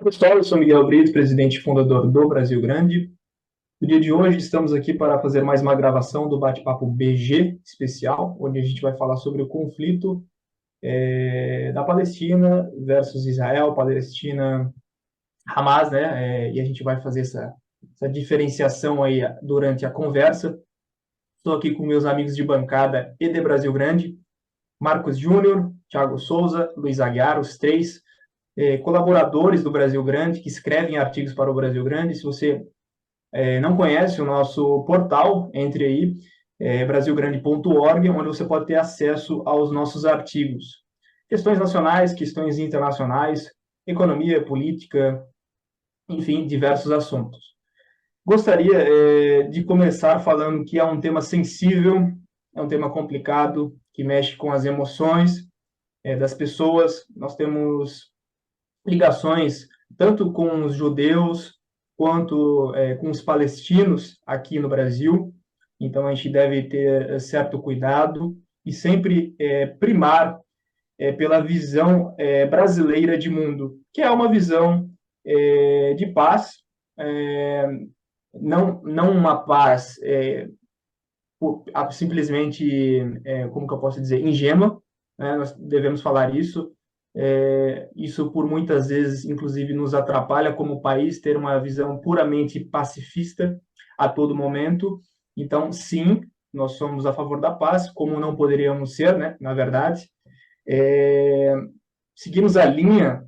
Pessoal, eu sou Miguel Brito, presidente e fundador do Brasil Grande. No dia de hoje, estamos aqui para fazer mais uma gravação do Bate-Papo BG especial, onde a gente vai falar sobre o conflito da Palestina versus Israel, Palestina, Hamas, né? E a gente vai fazer essa diferenciação aí durante a conversa. Estou aqui com meus amigos de bancada e de Brasil Grande, Marcos Júnior, Thiago Souza, Luiz Aguiar, os três colaboradores do Brasil Grande, que escrevem artigos para o Brasil Grande. Se você não conhece o nosso portal, entre aí, brasilgrande.org, onde você pode ter acesso aos nossos artigos. Questões nacionais, questões internacionais, economia, política, enfim, diversos assuntos. Gostaria de começar falando que é um tema sensível, é um tema complicado, que mexe com as emoções das pessoas. Nós temos ligações tanto com os judeus quanto com os palestinos aqui no Brasil. Então a gente deve ter certo cuidado e sempre primar pela visão brasileira de mundo, que é uma visão de paz, é, não uma paz simplesmente, como que eu posso dizer, ingênua, né? Nós devemos falar isso. Isso por muitas vezes, inclusive, nos atrapalha como país ter uma visão puramente pacifista a todo momento. Então, sim, nós somos a favor da paz, como não poderíamos ser, né? Na verdade, é, seguimos a linha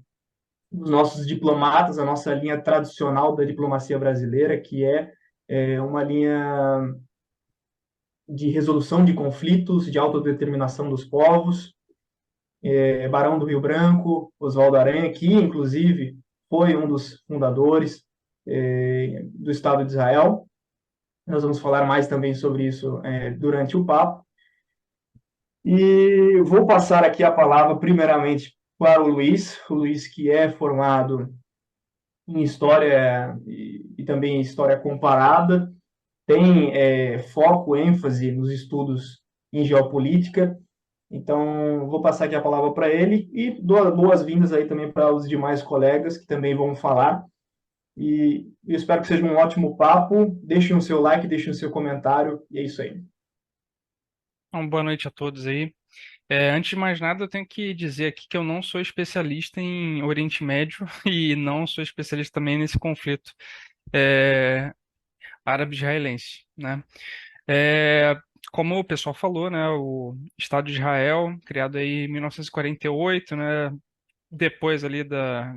dos nossos diplomatas, a nossa linha tradicional da diplomacia brasileira, que é uma linha de resolução de conflitos, de autodeterminação dos povos. Barão do Rio Branco, Oswaldo Aranha, que inclusive foi um dos fundadores do Estado de Israel. Nós vamos falar mais também sobre isso durante o papo. E vou passar aqui a palavra primeiramente para o Luiz que é formado em História e também em História Comparada, tem foco, ênfase nos estudos em geopolítica. Então, vou passar aqui a palavra para ele e dou boas-vindas aí também para os demais colegas que também vão falar. E eu espero que seja um ótimo papo. Deixem o seu like, deixem o seu comentário e é isso aí. Então, boa noite a todos aí. Antes de mais nada, eu tenho que dizer aqui que eu não sou especialista em Oriente Médio e não sou especialista também nesse conflito é, árabe-israelense, né? É, Como o pessoal falou, né, o Estado de Israel, criado aí em 1948, né, depois ali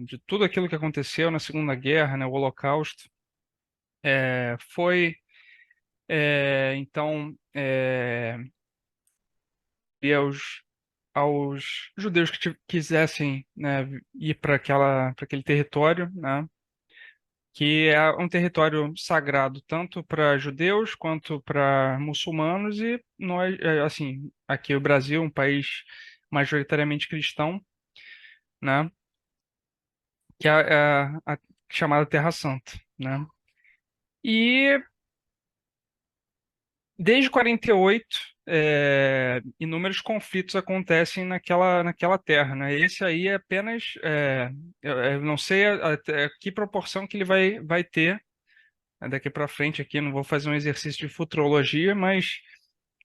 de tudo aquilo que aconteceu na Segunda Guerra, né, o Holocausto, foi, então, e aos judeus que quisessem, né, ir para aquele território, né, que é um território sagrado tanto para judeus quanto para muçulmanos e nós, assim, aqui o Brasil, um país majoritariamente cristão, né, que é a chamada Terra Santa, né. E desde 48, inúmeros conflitos acontecem naquela terra, né? Esse aí é apenas, eu não sei que proporção que ele vai ter né, daqui para frente aqui, não vou fazer um exercício de futurologia, mas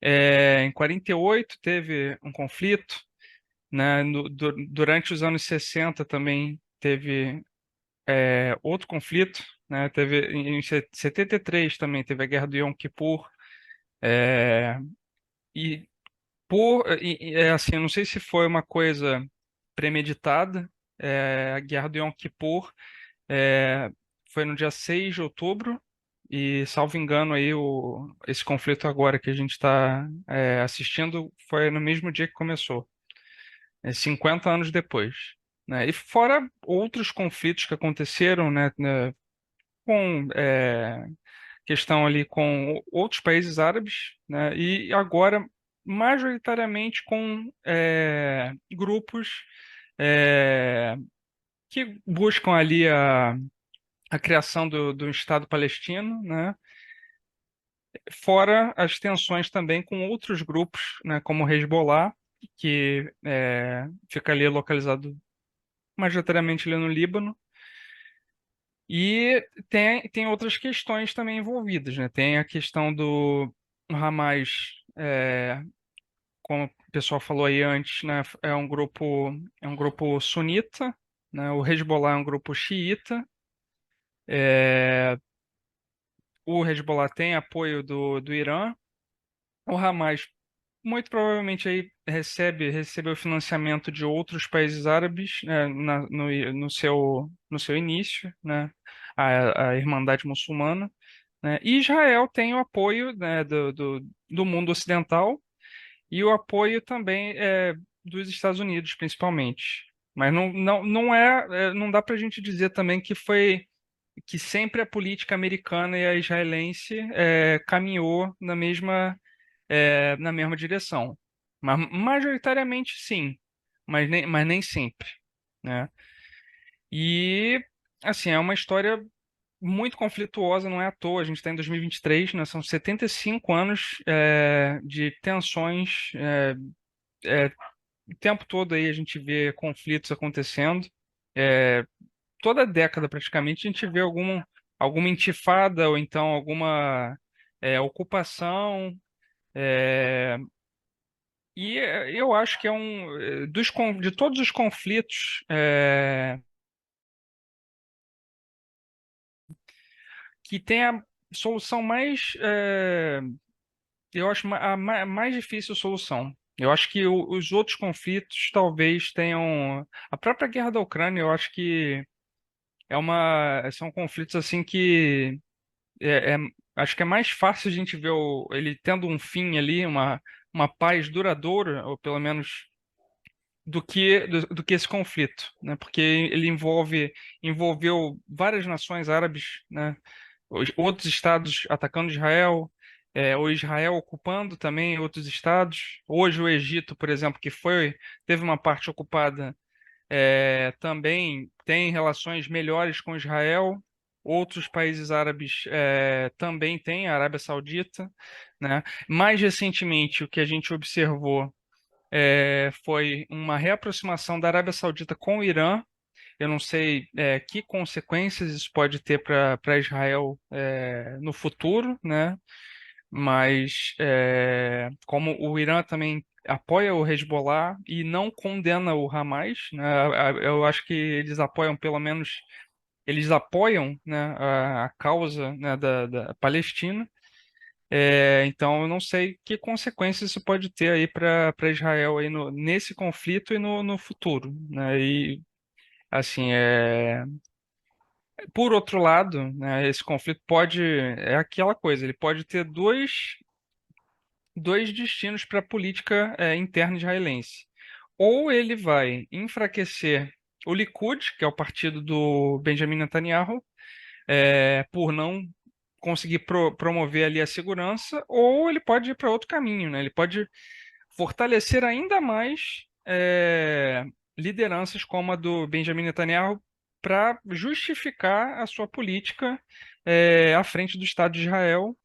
em 48 teve um conflito, né? Durante os anos 60 também teve outro conflito, né? Teve em 73 também teve a Guerra do Yom Kippur, é, e assim, eu não sei se foi uma coisa premeditada. A Guerra do Yom Kippur é, foi no dia 6 de outubro e, salvo engano, aí esse conflito agora que a gente está assistindo foi no mesmo dia que começou, 50 anos depois, né? E fora outros conflitos que aconteceram, né, com questão ali com outros países árabes, né, e agora majoritariamente com grupos é, que buscam ali a criação do Estado palestino, né, fora as tensões também com outros grupos, né, como o Hezbollah, que fica ali localizado majoritariamente ali no Líbano, E tem outras questões também envolvidas, né? Tem a questão do Hamas, como o pessoal falou aí antes, né? É um grupo sunita, né? O Hezbollah é um grupo xiita. É, o Hezbollah tem apoio do Irã. O Hamas muito provavelmente aí recebeu financiamento de outros países árabes, né, no seu início, né, a Irmandade Muçulmana, né, e Israel tem o apoio, né, do mundo ocidental e o apoio também dos Estados Unidos, principalmente. Mas não dá para a gente dizer também que sempre a política americana e a israelense caminhou na mesma direção. Mas majoritariamente sim, mas nem sempre, né? E assim, é uma história muito conflituosa, não é à toa. A gente está em 2023, né? São 75 anos de tensões. O tempo todo aí a gente vê conflitos acontecendo. É, toda década praticamente a gente vê alguma intifada ou então alguma ocupação. é, E eu acho que de todos os conflitos que tem a solução mais, eu acho a mais difícil solução. Eu acho que os outros conflitos talvez tenham a própria guerra da Ucrânia. Eu acho que são conflitos assim que é, é- acho que é mais fácil a gente ver ele tendo um fim ali, uma paz duradoura, ou pelo menos do que esse conflito, né? Porque ele envolveu várias nações árabes, né? Outros estados atacando Israel, o Israel ocupando também outros estados. Hoje o Egito, por exemplo, teve uma parte ocupada, também tem relações melhores com Israel. Outros países árabes também têm, a Arábia Saudita, né? Mais recentemente, o que a gente observou foi uma reaproximação da Arábia Saudita com o Irã. Eu não sei que consequências isso pode ter para Israel no futuro, né? Mas como o Irã também apoia o Hezbollah e não condena o Hamas, né? Eu acho que eles apoiam, né, a causa, né, da Palestina. Então, eu não sei que consequências isso pode ter aí para Israel aí nesse conflito e no futuro, né? E assim, por outro lado, né, esse conflito é aquela coisa, ele pode ter dois destinos para a política interna israelense. Ou ele vai enfraquecer o Likud, que é o partido do Benjamin Netanyahu, por não conseguir promover ali a segurança, ou ele pode ir para outro caminho, né? Ele pode fortalecer ainda mais lideranças como a do Benjamin Netanyahu para justificar a sua política à frente do Estado de Israel,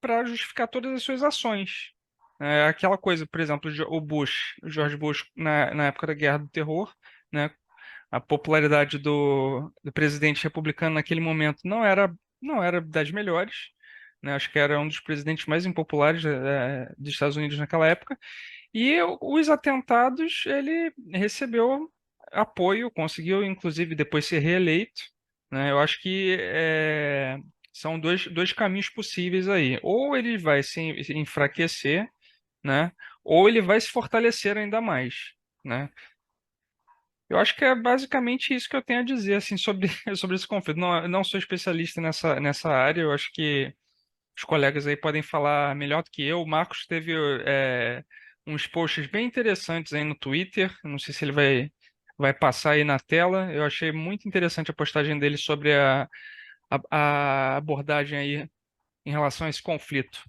para justificar todas as suas ações. Aquela coisa, por exemplo, o George Bush, na época da Guerra do Terror, né? A popularidade do presidente republicano naquele momento não era das melhores, né? Acho que era um dos presidentes mais impopulares dos Estados Unidos naquela época. E os atentados, ele recebeu apoio, conseguiu inclusive depois ser reeleito, né? Eu acho que são dois caminhos possíveis aí. Ou ele vai se enfraquecer, né? Ou ele vai se fortalecer ainda mais, né? Eu acho que é basicamente isso que eu tenho a dizer assim sobre, sobre esse conflito. Não, eu não sou especialista nessa área, eu acho que os colegas aí podem falar melhor do que eu. O Marcos teve uns posts bem interessantes aí no Twitter, não sei se ele vai passar aí na tela. Eu achei muito interessante a postagem dele sobre a abordagem aí em relação a esse conflito.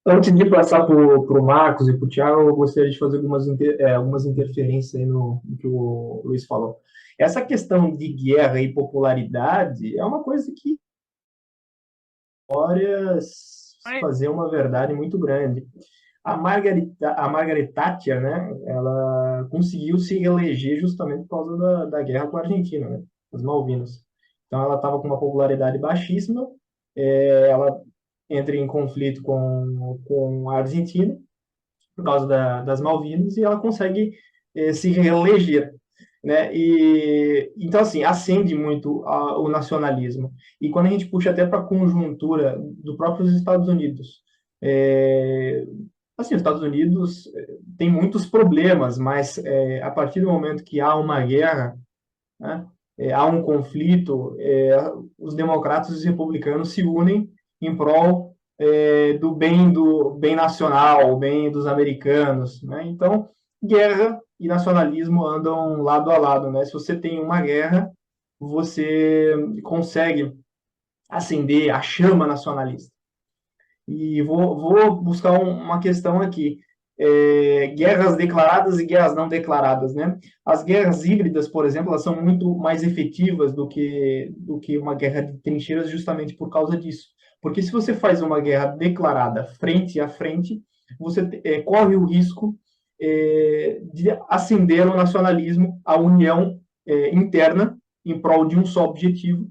Antes de passar para o Marcos e para o Thiago, eu gostaria de fazer algumas interferências aí no que o Luiz falou. Essa questão de guerra e popularidade é uma coisa que histórias Mas, fazer uma verdade muito grande. a Margaret Thatcher, né, ela conseguiu se reeleger justamente por causa da guerra com a Argentina, né, as Malvinas. Então, ela estava com uma popularidade baixíssima, ela entra em conflito com a Argentina por causa das Malvinas e ela consegue se reeleger, né? E então assim acende muito o nacionalismo. E quando a gente puxa até para a conjuntura do próprios Estados Unidos, é, assim, os Estados Unidos tem muitos problemas, mas a partir do momento que há uma guerra, né, há um conflito, os democratas e os republicanos se unem em prol do bem nacional, o bem dos americanos, né? Então, guerra e nacionalismo andam lado a lado, né? Se você tem uma guerra, você consegue acender a chama nacionalista. E vou buscar uma questão aqui. Guerras declaradas e guerras não declaradas, né? As guerras híbridas, por exemplo, elas são muito mais efetivas do que uma guerra de trincheiras justamente por causa disso. Porque se você faz uma guerra declarada frente a frente, você corre o risco de acender o nacionalismo, a união interna em prol de um só objetivo,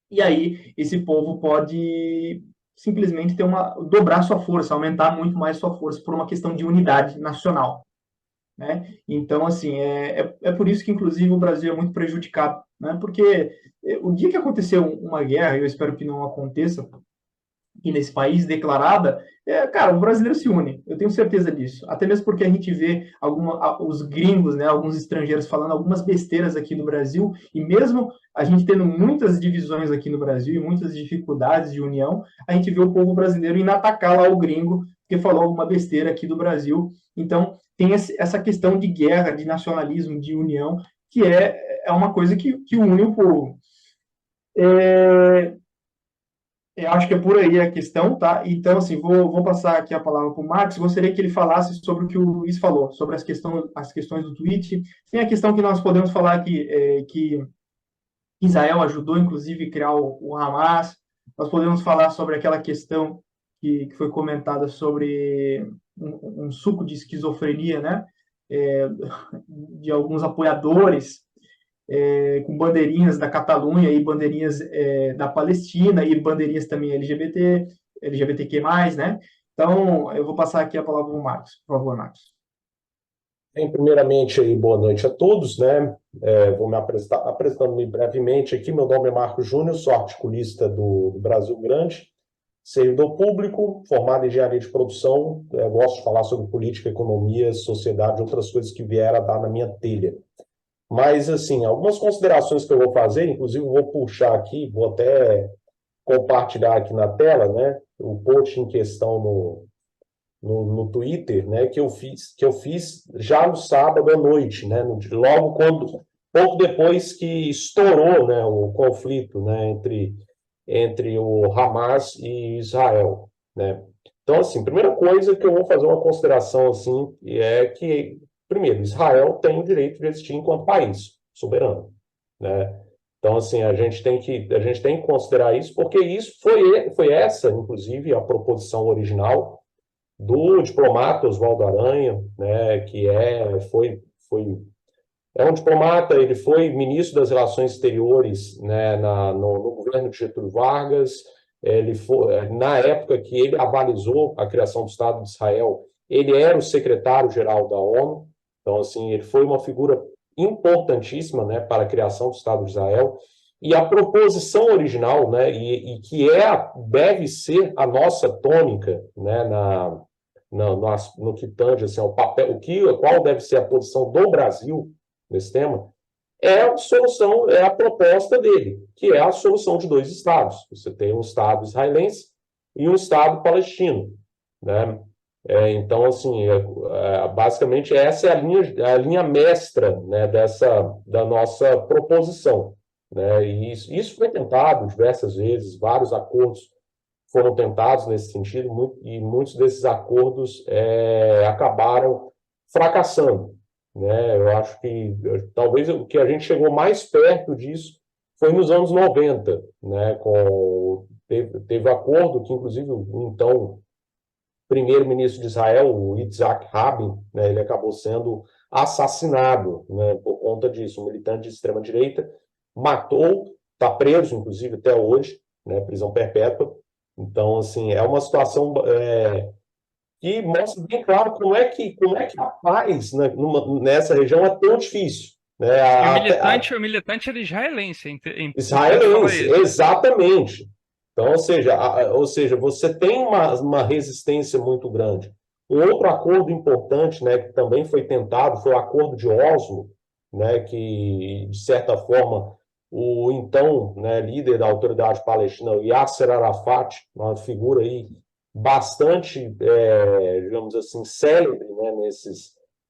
e aí esse povo pode simplesmente dobrar sua força, aumentar muito mais sua força por uma questão de unidade nacional, né? Então, assim, é por isso que, inclusive, o Brasil é muito prejudicado, né? Porque o dia que aconteceu uma guerra, eu espero que não aconteça, e nesse país declarada, cara, o brasileiro se une, eu tenho certeza disso. Até mesmo porque a gente vê os gringos, né, alguns estrangeiros falando algumas besteiras aqui no Brasil, e mesmo a gente tendo muitas divisões aqui no Brasil e muitas dificuldades de união, a gente vê o povo brasileiro indo atacar lá o gringo que falou alguma besteira aqui do Brasil. Então, tem essa questão de guerra, de nacionalismo, de união, que é uma coisa que une o povo. Eu acho que é por aí a questão, tá? Então, assim, vou passar aqui a palavra para o Marcos. Gostaria que ele falasse sobre o que o Luiz falou, sobre as questões do tweet. Tem a questão que nós podemos falar aqui, que Israel ajudou, inclusive, a criar o Hamas. Nós podemos falar sobre aquela questão que foi comentada sobre um suco de esquizofrenia, né? É, de alguns apoiadores com bandeirinhas da Catalunha e bandeirinhas da Palestina e bandeirinhas também LGBTQ+, né? Então, eu vou passar aqui a palavra para o Marcos. Por favor, Marcos. Bem, primeiramente, aí, boa noite a todos, né? Vou me apresentando brevemente aqui. Meu nome é Marcos Júnior, sou articulista do Brasil Grande, servidor público, formado em engenharia de produção. Gosto de falar sobre política, economia, sociedade, outras coisas que vieram a dar na minha telha. Mas, assim, algumas considerações que eu vou fazer, inclusive vou puxar aqui, vou até compartilhar aqui na tela, né? O post em questão no Twitter, né, que eu fiz já no sábado à noite, né, logo pouco depois que estourou, né, o conflito, né, entre o Hamas e Israel, né. Então, assim, primeira coisa que eu vou fazer uma consideração assim é que, primeiro, Israel tem o direito de existir enquanto país soberano, né. Então, assim, a gente tem que considerar isso, porque isso foi essa, inclusive, a proposição original do diplomata Oswaldo Aranha, né, que é um diplomata, ele foi ministro das Relações Exteriores, né, no governo de Getúlio Vargas. Ele foi, na época que ele avalizou a criação do Estado de Israel, ele era o secretário-geral da ONU. Então, assim, ele foi uma figura importantíssima, né, para a criação do Estado de Israel. E a proposição original, né, e que deve ser a nossa tônica, né, no que tange assim, ao papel, qual deve ser a posição do Brasil nesse tema, é a proposta dele, que é a solução de dois estados. Você tem um estado israelense e um estado palestino, né? Então, assim, basicamente essa é a linha mestra, né, da nossa proposição, né? E isso foi tentado diversas vezes, vários acordos foram tentados nesse sentido, e muitos desses acordos acabaram fracassando, né? Eu acho que talvez o que a gente chegou mais perto disso foi nos anos 90, né? Teve acordo que, inclusive, o então primeiro-ministro de Israel, o Yitzhak Rabin, né, ele acabou sendo assassinado, né, por conta disso. Um militante de extrema-direita matou, está preso, inclusive, até hoje, né, prisão perpétua. Então, assim, é uma situação que mostra bem claro como é que a paz, né, nessa região é tão difícil. Né, E o militante era israelense, é importante falar israelense, isso. exatamente. Então, ou seja, você tem uma resistência muito grande. Um outro acordo importante, né, que também foi tentado, foi o Acordo de Oslo, né, que, de certa forma, o então, né, líder da autoridade palestina, Yasser Arafat, uma figura aí bastante, digamos assim, célebre, né,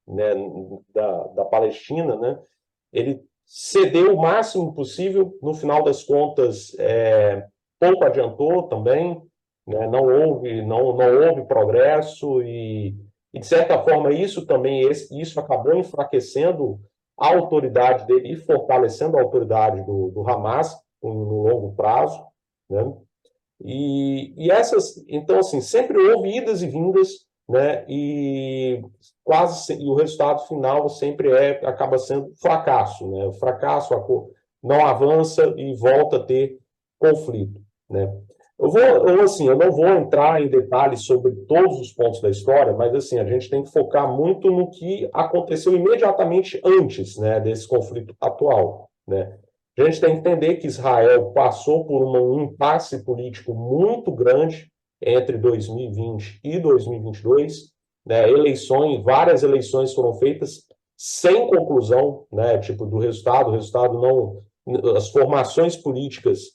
né, da Palestina, né, ele cedeu o máximo possível, no final das contas, pouco adiantou também, né? Não houve progresso de certa forma, isso acabou enfraquecendo a autoridade dele e fortalecendo a autoridade do Hamas no longo prazo, né? Então, assim, sempre houve idas e vindas, né? E o resultado final sempre acaba sendo fracasso, né? O fracasso não avança e volta a ter conflito, né? Eu não vou entrar em detalhes sobre todos os pontos da história, mas assim, a gente tem que focar muito no que aconteceu imediatamente antes, né, desse conflito atual, né? A gente tem que entender que Israel passou por um impasse político muito grande entre 2020 e 2022, né? Várias eleições foram feitas sem conclusão, né? Tipo, do resultado, o resultado não, as formações políticas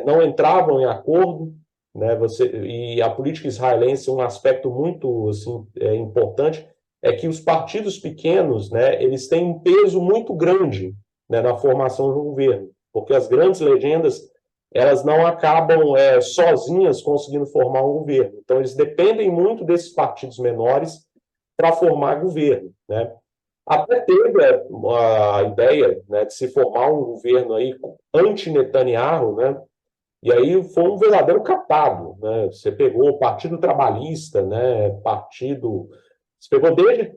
não entravam em acordo, né? E a política israelense, um aspecto muito assim, importante, é que os partidos pequenos, né, eles têm um peso muito grande, né, na formação do governo, porque as grandes legendas elas não acabam sozinhas conseguindo formar um governo. Então, eles dependem muito desses partidos menores para formar governo, né? Até teve a ideia, né, de se formar um governo aí anti-Netanyahu, né? E aí foi um verdadeiro catado, né? Você pegou o Partido Trabalhista, né? Você pegou desde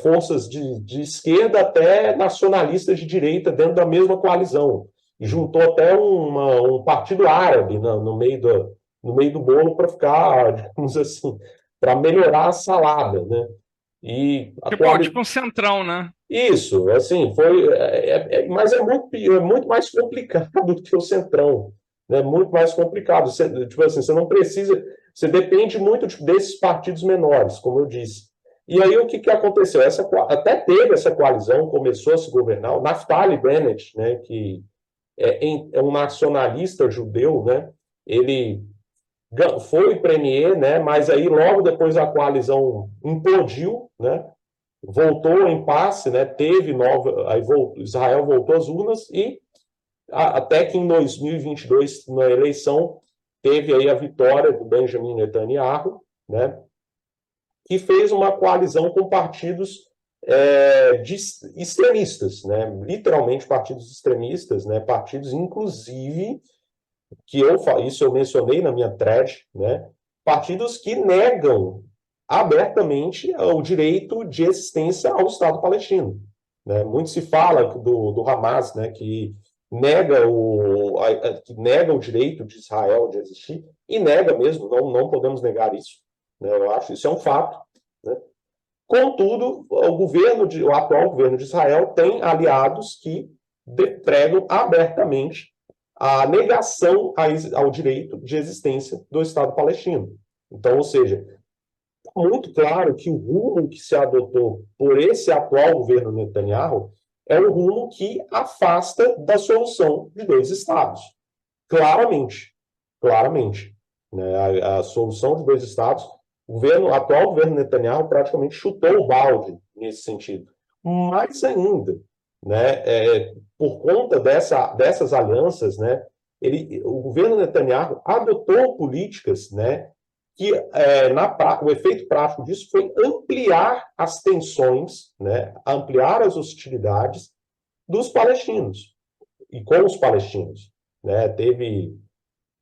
forças de esquerda até nacionalistas de direita dentro da mesma coalizão. E juntou até um partido árabe, né, no meio do bolo para ficar, digamos assim, para melhorar a salada, né? E Tipo um centrão, né? Isso, assim, mas é muito mais complicado do que o Centrão, né? Muito mais complicado. Tipo assim, você não precisa, você depende muito desses partidos menores, como eu disse. E aí o que aconteceu? Até teve essa coalizão, começou a se governar. O Naftali Bennett, né, que é um nacionalista judeu, né? Ele foi premier, né? Mas aí logo depois a coalizão implodiu, né? Voltou ao impasse, né? Israel voltou às urnas e até que em 2022, na eleição, teve aí a vitória do Benjamin Netanyahu, né? Que fez uma coalizão com partidos extremistas, né? Literalmente partidos extremistas, né? Partidos, inclusive, isso eu mencionei na minha thread, né? Partidos que negam abertamente o direito de existência ao Estado palestino, né? Muito se fala do Hamas, né? Que nega que nega o direito de Israel de existir, e nega mesmo, não podemos negar isso, né? Eu acho isso é um fato, né? Contudo, o atual governo de Israel tem aliados que pregam abertamente a negação ao direito de existência do Estado palestino. Então, ou seja, muito claro que o rumo que se adotou por esse atual governo Netanyahu é um rumo que afasta da solução de dois estados. Claramente. Claramente. Né? A solução de dois estados, o atual governo Netanyahu praticamente chutou o balde nesse sentido. Mais ainda, né? Por conta dessas alianças, né? O governo Netanyahu adotou políticas, né? Que o efeito prático disso foi ampliar as tensões, né, ampliar as hostilidades dos palestinos e com os palestinos, né?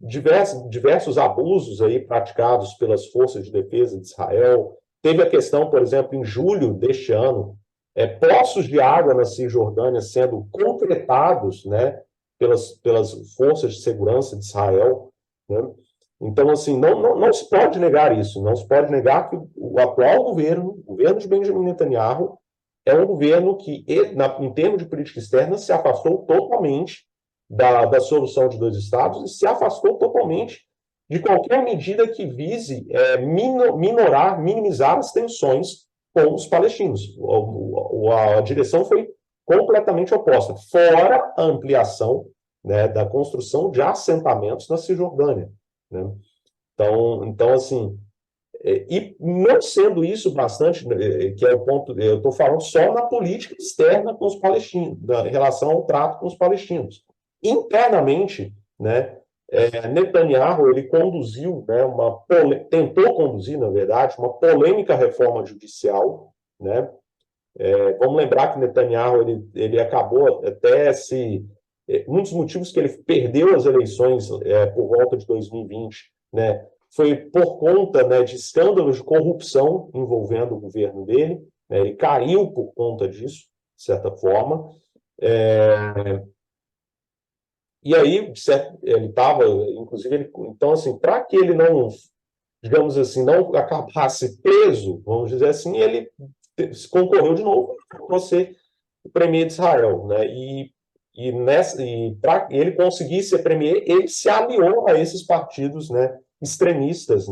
diversos abusos aí praticados pelas forças de defesa de Israel. Teve a questão, por exemplo, em julho deste ano, poços de água na Cisjordânia sendo concretados, né, pelas forças de segurança de Israel, né? Então, assim, não se pode negar isso, não se pode negar que o atual governo, o governo de Benjamin Netanyahu, é um governo que, em termos de política externa, se afastou totalmente da solução de dois estados e se afastou totalmente de qualquer medida que vise minimizar as tensões com os palestinos. A direção foi completamente oposta, fora a ampliação, né, da construção de assentamentos na Cisjordânia, né? Então, assim, e não sendo isso bastante, que é o ponto, eu estou falando só na política externa com os palestinos, em relação ao trato com os palestinos. Internamente, né, Netanyahu ele conduziu, né, tentou conduzir, na verdade, uma polêmica reforma judicial, né? Vamos lembrar que Netanyahu ele acabou até um dos motivos que ele perdeu as eleições por volta de 2020, né, foi por conta, né, de escândalos de corrupção envolvendo o governo dele, né, ele caiu por conta disso, de certa forma. E aí, ele estava, inclusive, então, assim, para que ele não, digamos assim, não acabasse preso, vamos dizer assim, ele concorreu de novo para ser o premier de Israel, né? E para ele conseguir ser premier, ele se aliou a esses partidos, né, extremistas,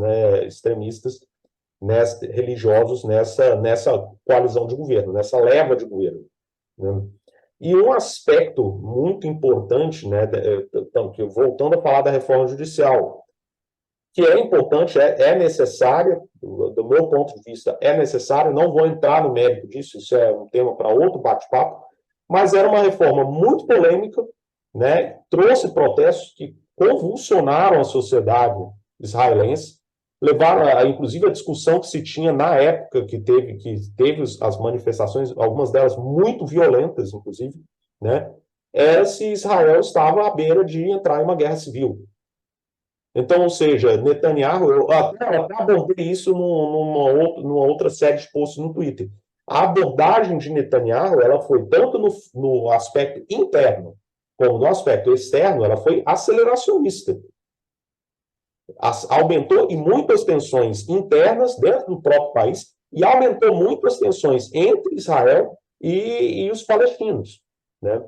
religiosos nessa coalizão de governo, nessa leva de governo, né? E um aspecto muito importante, né, voltando a falar da reforma judicial, que é importante, é necessária, do meu ponto de vista, é necessário, não vou entrar no mérito disso, isso é um tema para outro bate-papo, mas era uma reforma muito polêmica, né, trouxe protestos que convulsionaram a sociedade israelense, levaram, inclusive, a discussão que se tinha na época que teve as manifestações, algumas delas muito violentas, inclusive, né, era se Israel estava à beira de entrar em uma guerra civil. Então, ou seja, Netanyahu, eu até abordei isso numa outra série de posts no Twitter. A abordagem de Netanyahu, ela foi tanto no aspecto interno como no aspecto externo, ela foi aceleracionista. Aumentou e muitas tensões internas dentro do próprio país e aumentou muito as tensões entre Israel e os palestinos, né?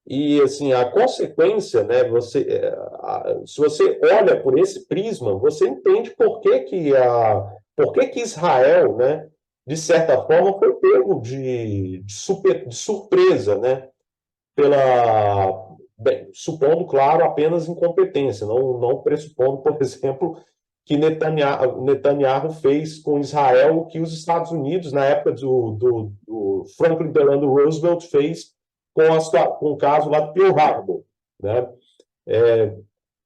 E, assim, a consequência, né, se você olha por esse prisma, você entende por que Israel, né, de certa forma, foi pego de surpresa, né, supondo, claro, apenas incompetência, não pressupondo, por exemplo, que Netanyahu fez com Israel o que os Estados Unidos, na época do Franklin Delano Roosevelt, fez com o caso lá do Pearl Harbor, né?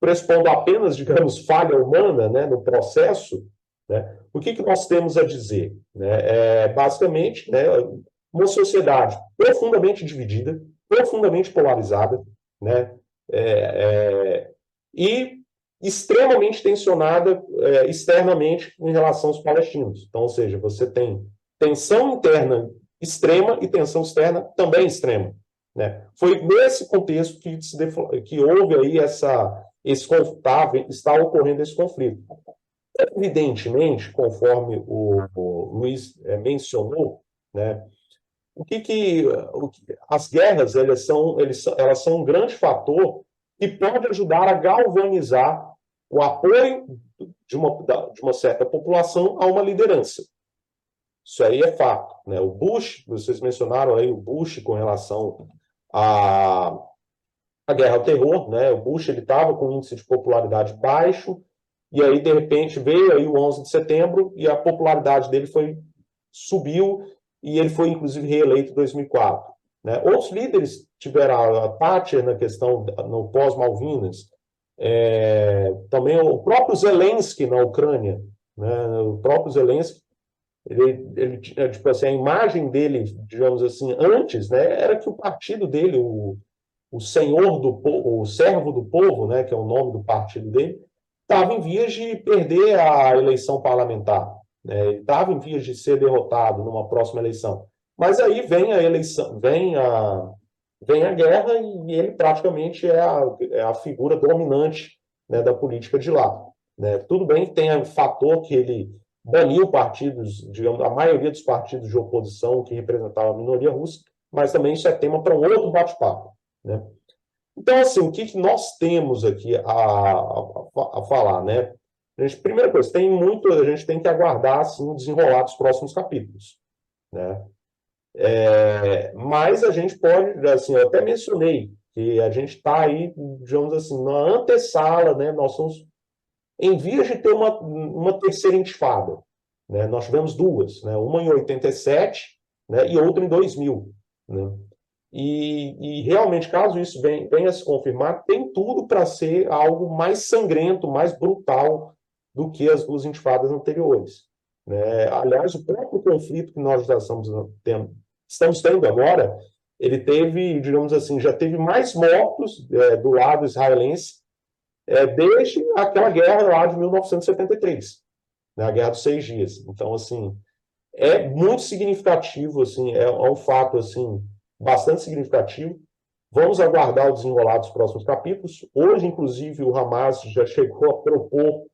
Pressupondo apenas, digamos, falha humana, né, no processo, né, o que nós temos a dizer? Né? Basicamente, né, uma sociedade profundamente dividida, profundamente polarizada, né, e extremamente tensionada externamente em relação aos palestinos. Então, ou seja, você tem tensão interna extrema e tensão externa também extrema, né? Foi nesse contexto que houve aí está ocorrendo esse conflito. Evidentemente, conforme o Luiz mencionou, né, as guerras elas são um grande fator que pode ajudar a galvanizar o apoio de uma certa população a uma liderança. Isso aí é fato, né? O Bush, vocês mencionaram aí o Bush com relação à guerra ao terror, né? O Bush ele estava com um índice de popularidade baixo e aí de repente veio aí o 11 de setembro e a popularidade dele subiu e ele foi inclusive reeleito em 2004, né? Outros líderes tiveram a Thatcher na questão no pós-Malvinas, também o próprio Zelensky na Ucrânia, né? O próprio Zelensky ele tipo assim, a imagem dele, digamos assim, antes, né, era que o partido dele, o senhor do povo, o servo do povo, né, que é o nome do partido dele, estava em vias de perder a eleição parlamentar, né? Ele estava em vias de ser derrotado numa próxima eleição. Mas aí vem a eleição, vem a guerra e ele praticamente é a figura dominante, né, da política de lá, né? Tudo bem que tem o fator que ele baniu partidos, digamos, a maioria dos partidos de oposição que representavam a minoria russa, mas também isso é tema para um outro bate-papo, né? Então, assim, o que nós temos aqui a falar, né? Primeira coisa, a gente tem que aguardar assim, o desenrolar dos próximos capítulos, né? Mas a gente pode, assim, eu até mencionei que a gente está aí, digamos assim, na antessala, né? Nós somos em vias de ter uma terceira intifada, né? Nós tivemos duas, né? Uma em 87, né? E outra em 2000, né? E realmente, caso isso venha a se confirmar, tem tudo para ser algo mais sangrento, mais brutal do que as duas intifadas anteriores, né? Aliás, o próprio conflito que nós já estamos tendo agora, ele teve, digamos assim, já teve mais mortos do lado israelense desde aquela guerra lá de 1973, né? A Guerra dos 6 Dias. Então, assim, é muito significativo, assim, é um fato assim, bastante significativo. Vamos aguardar o desenrolar dos próximos capítulos. Hoje, inclusive, o Hamas já chegou a propor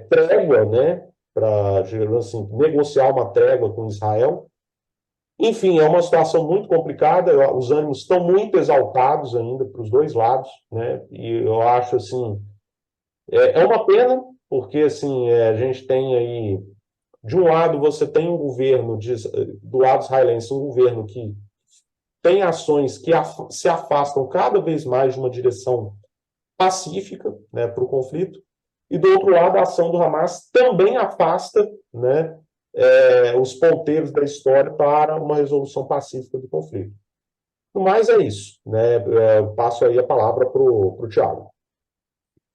trégua, né, para assim, negociar uma trégua com Israel. Enfim, é uma situação muito complicada, os ânimos estão muito exaltados ainda para os dois lados, né, e eu acho assim, é uma pena, porque assim, a gente tem aí de um lado, você tem um governo, do lado israelense, um governo que tem ações que se afastam cada vez mais de uma direção pacífica, né, para o conflito, e do outro lado, a ação do Hamas também afasta, né, os ponteiros da história para uma resolução pacífica do conflito. Mas é isso, né? Eu passo aí a palavra para o Thiago.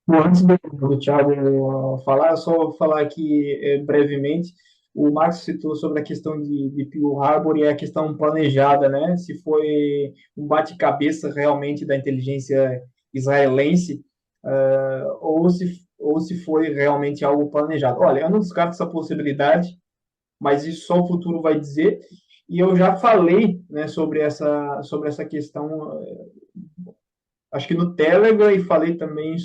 Bom, antes do Thiago falar, eu só vou falar aqui brevemente. O Marcos citou sobre a questão de Pearl Harbor e a questão planejada, né? Se foi um bate-cabeça realmente da inteligência israelense, ou se foi realmente algo planejado. Olha, eu não descarto essa possibilidade, mas isso só o futuro vai dizer. E eu já falei, né, sobre essa questão, acho que no Telegram, e falei também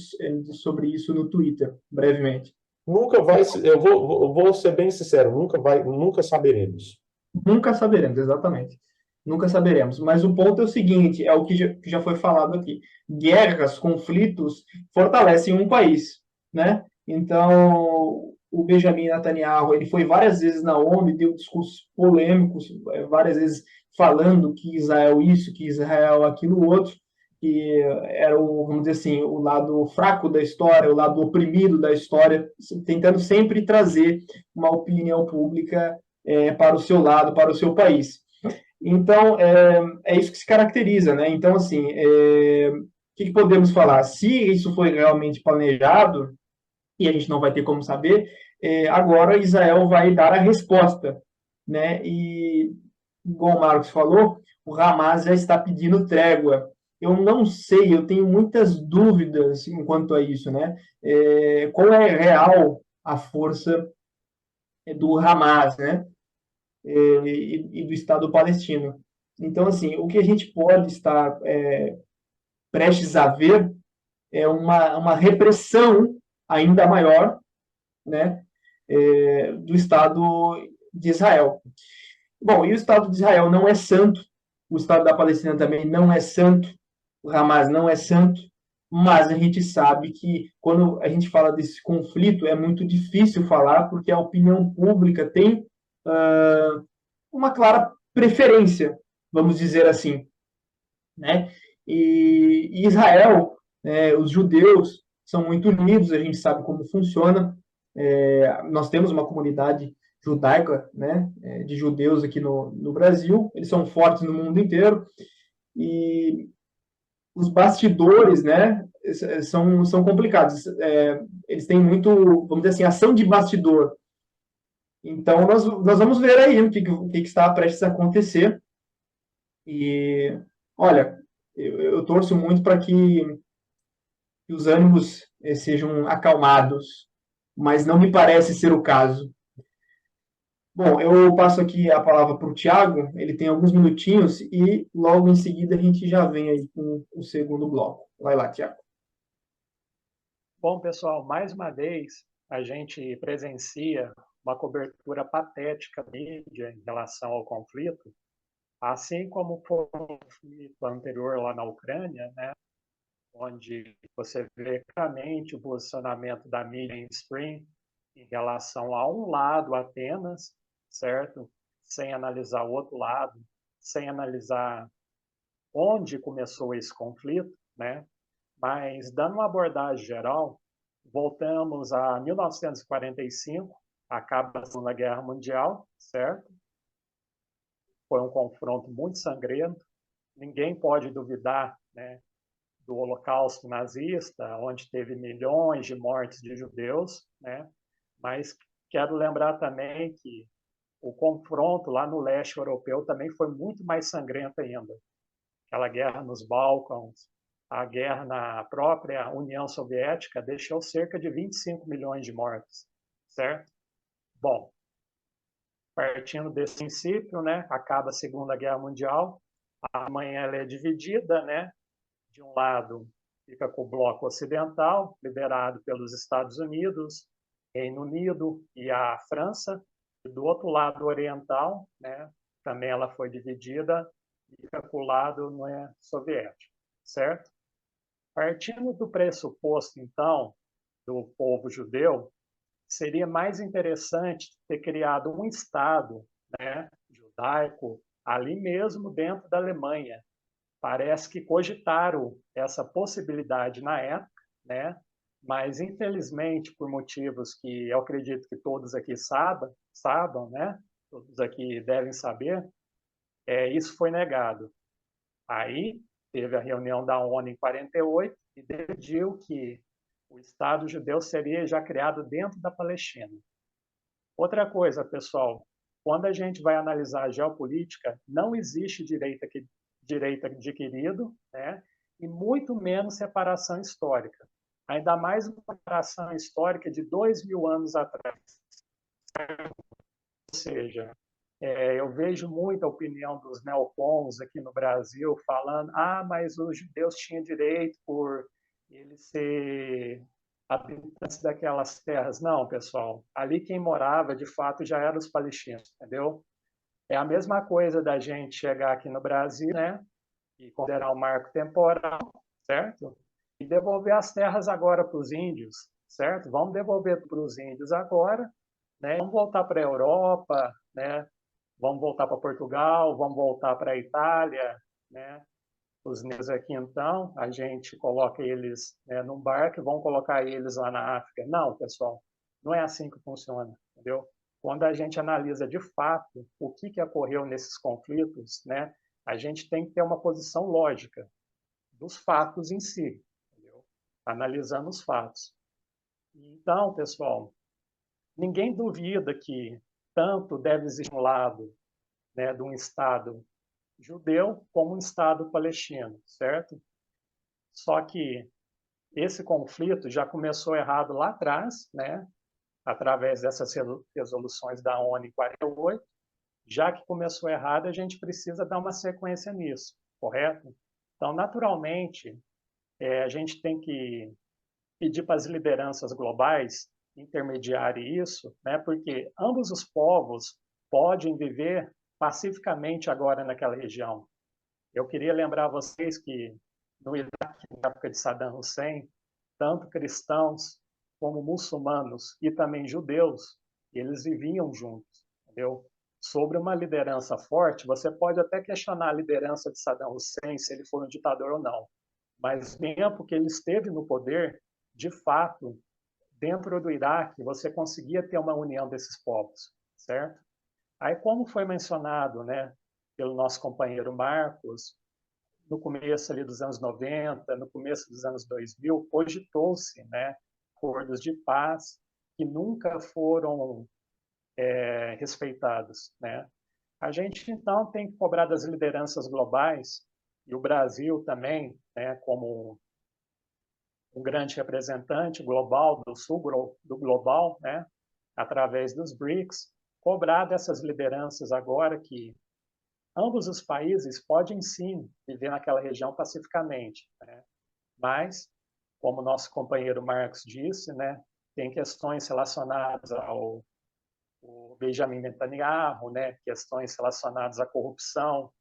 sobre isso no Twitter, brevemente. Nunca vai, eu vou ser bem sincero, nunca saberemos. Nunca saberemos, exatamente. Nunca saberemos. Mas o ponto é o seguinte, é o que já foi falado aqui. Guerras, conflitos, fortalecem um país, né? Então, o Benjamin Netanyahu, ele foi várias vezes na ONU e deu discursos polêmicos, várias vezes falando que Israel isso, que Israel aquilo outro, que era vamos dizer assim, o lado fraco da história, o lado oprimido da história, tentando sempre trazer uma opinião pública para o seu lado, para o seu país. Então, é isso que se caracteriza, né? Então, assim, o que podemos falar? Se isso foi realmente planejado, e a gente não vai ter como saber, agora Israel vai dar a resposta, né? E, igual o Marcos falou, o Hamas já está pedindo trégua. Eu não sei, eu tenho muitas dúvidas quanto a isso, né? Qual é real a força do Hamas, né? E do Estado palestino. Então, assim, o que a gente pode estar prestes a ver é uma repressão ainda maior, né, do Estado de Israel. Bom, e o Estado de Israel não é santo, o Estado da Palestina também não é santo, o Hamas não é santo, mas a gente sabe que quando a gente fala desse conflito é muito difícil falar porque a opinião pública tem uma clara preferência, vamos dizer assim, né? E Israel, os judeus são muito unidos, a gente sabe como funciona. Nós temos uma comunidade judaica, né, de judeus aqui no Brasil, eles são fortes no mundo inteiro, e os bastidores, né, são complicados. Eles têm muito, vamos dizer assim, ação de bastidor. Então, nós vamos ver aí o que está prestes a acontecer. E, olha, eu torço muito para que os ânimos sejam acalmados, mas não me parece ser o caso. Bom, eu passo aqui a palavra para o Tiago, ele tem alguns minutinhos e logo em seguida a gente já vem aí com o segundo bloco. Vai lá, Tiago. Bom, pessoal, mais uma vez a gente presencia uma cobertura patética da mídia em relação ao conflito, assim como foi o conflito anterior lá na Ucrânia, né, onde você vê claramente o posicionamento da mídia mainstream em relação a um lado apenas, certo? Sem analisar o outro lado, sem analisar onde começou esse conflito, né? Mas, dando uma abordagem geral, voltamos a 1945, acaba a Segunda Guerra Mundial, certo? Foi um confronto muito sangrento. Ninguém pode duvidar, né, do Holocausto nazista, onde teve milhões de mortes de judeus, né? Mas quero lembrar também que o confronto lá no leste europeu também foi muito mais sangrento ainda. Aquela guerra nos Balcãs, a guerra na própria União Soviética deixou cerca de 25 milhões de mortos, certo? Bom, partindo desse princípio, né, acaba a Segunda Guerra Mundial, a Alemanha ela é dividida, né? De um lado fica com o bloco ocidental, liderado pelos Estados Unidos, Reino Unido e a França, e do outro lado oriental, né, também ela foi dividida e fica com o lado, né, soviético, certo? Partindo do pressuposto, então, do povo judeu, seria mais interessante ter criado um Estado, né, judaico ali mesmo dentro da Alemanha. Parece que cogitaram essa possibilidade na época, né? Mas infelizmente, por motivos que eu acredito que todos aqui saibam, né? Todos aqui devem saber, isso foi negado. Aí teve a reunião da ONU em 48 e decidiu que o Estado judeu seria já criado dentro da Palestina. Outra coisa, pessoal, quando a gente vai analisar a geopolítica, não existe direito adquirido, né? E muito menos separação histórica. Ainda mais uma separação histórica de 2.000 anos atrás. Ou seja, eu vejo muita opinião dos neocons aqui no Brasil falando mas os judeus tinham direito por eles ser habitantes daquelas terras. Não, pessoal, ali quem morava, de fato, já eram os palestinos, entendeu? É a mesma coisa da gente chegar aqui no Brasil, né, e considerar o marco temporal, certo? E devolver as terras agora para os índios, certo? Vamos devolver para os índios agora, né? Vamos voltar para a Europa, né? Vamos voltar para Portugal, vamos voltar para a Itália, né? Os negros aqui, então, a gente coloca eles, né, num barco e vamos colocar eles lá na África. Não, pessoal, não é assim que funciona, entendeu? Quando a gente analisa de fato o que ocorreu nesses conflitos, né, a gente tem que ter uma posição lógica dos fatos em si, entendeu? Analisando os fatos. Então, pessoal, ninguém duvida que tanto deve existir um lado, né, de um Estado judeu como um Estado palestino, certo? Só que esse conflito já começou errado lá atrás, né? Através dessas resoluções da ONU em 48. Já que começou errado, a gente precisa dar uma sequência nisso, correto? Então, naturalmente, a gente tem que pedir para as lideranças globais intermediarem isso, né? Porque ambos os povos podem viver pacificamente agora naquela região. Eu queria lembrar a vocês que no Iraque, na época de Saddam Hussein, tanto cristãos como muçulmanos e também judeus, eles viviam juntos, entendeu? Sobre uma liderança forte, você pode até questionar a liderança de Saddam Hussein, se ele foi um ditador ou não, mas no tempo que ele esteve no poder, de fato, dentro do Iraque, você conseguia ter uma união desses povos, certo? Aí, como foi mencionado, né, pelo nosso companheiro Marcos, no começo ali dos anos 90, no começo dos anos 2000, cogitou-se, né, acordos de paz que nunca foram respeitados, né? A gente, então, tem que cobrar das lideranças globais E o Brasil também, né, como um grande representante global do sul do global, né, através dos BRICS, cobrar dessas lideranças agora que ambos os países podem sim viver naquela região pacificamente, né? Mas, como nosso companheiro Marcos disse, né, tem questões relacionadas ao Benjamin Netanyahu, né, questões relacionadas à corrupção,